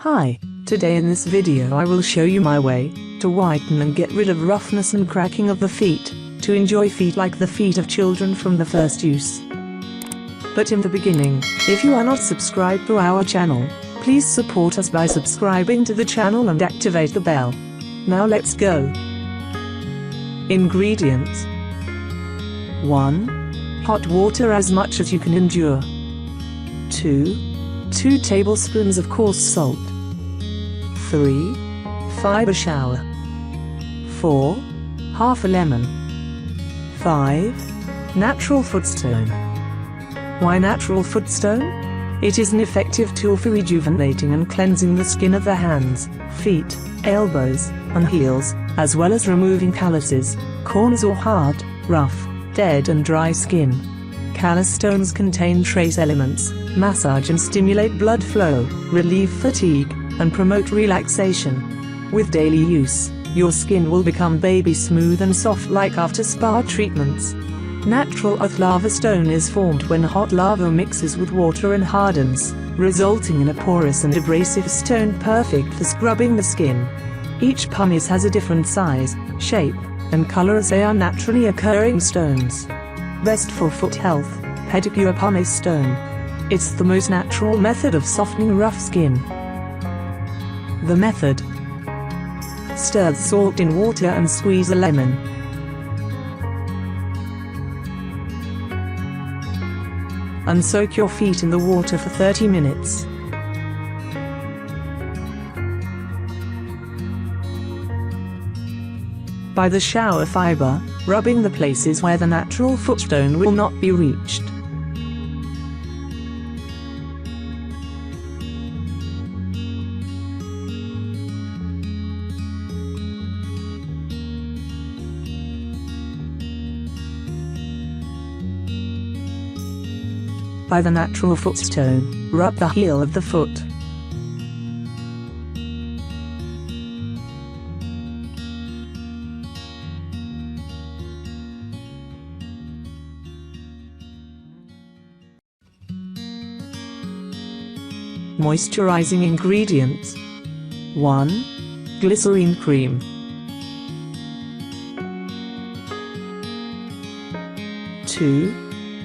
Hi, today in this video I will show you my way to whiten and get rid of roughness and cracking of the feet, to enjoy feet like the feet of children from the first use. But in the beginning, if you are not subscribed to our channel, please support us by subscribing to the channel and activate the bell. Now let's go. Ingredients: 1. Hot water as much as you can endure. 2 tablespoons of coarse salt. 3. Fiber shower. 4. Half a lemon. 5. Natural footstone. Why natural footstone? It is an effective tool for rejuvenating and cleansing the skin of the hands, feet, elbows, and heels, as well as removing calluses, corns or hard, rough, dead and dry skin. Callus stones contain trace elements, massage and stimulate blood flow, relieve fatigue, and promote relaxation. With daily use, your skin will become baby smooth and soft like after spa treatments. Natural earth lava stone is formed when hot lava mixes with water and hardens, resulting in a porous and abrasive stone perfect for scrubbing the skin. Each pumice has a different size, shape, and color as they are naturally occurring stones. Best for foot health, pedicure pumice stone. It's the most natural method of softening rough skin. The method: stir the salt in water and squeeze a lemon. And soak your feet in the water for 30 minutes. By the shower fiber, rubbing the places where the natural footstone will not be reached. By the natural footstone, rub the heel of the foot. Moisturizing ingredients: 1. Glycerine cream.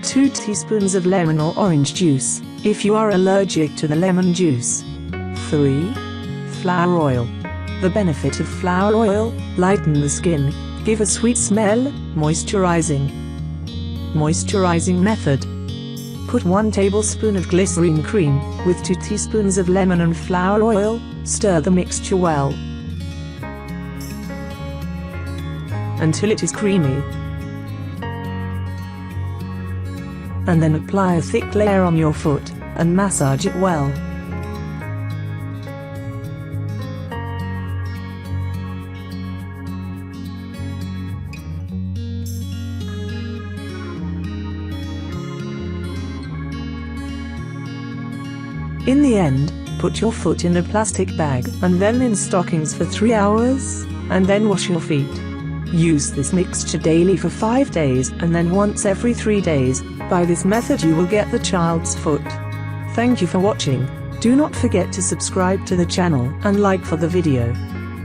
2 teaspoons of lemon or orange juice, if you are allergic to the lemon juice. 3. Flower oil. The benefit of flower oil: lighten the skin, give a sweet smell, moisturizing. Moisturizing method: put 1 tablespoon of glycerine cream, with 2 teaspoons of lemon and flower oil, stir the mixture well until it is creamy. And then apply a thick layer on your foot, and massage it well. In the end, put your foot in a plastic bag, and then in stockings for 3 hours, and then wash your feet. Use this mixture daily for 5 days, and then once every 3 days. By this method you will get the child's foot. Thank you for watching. Do not forget to subscribe to the channel and like for the video.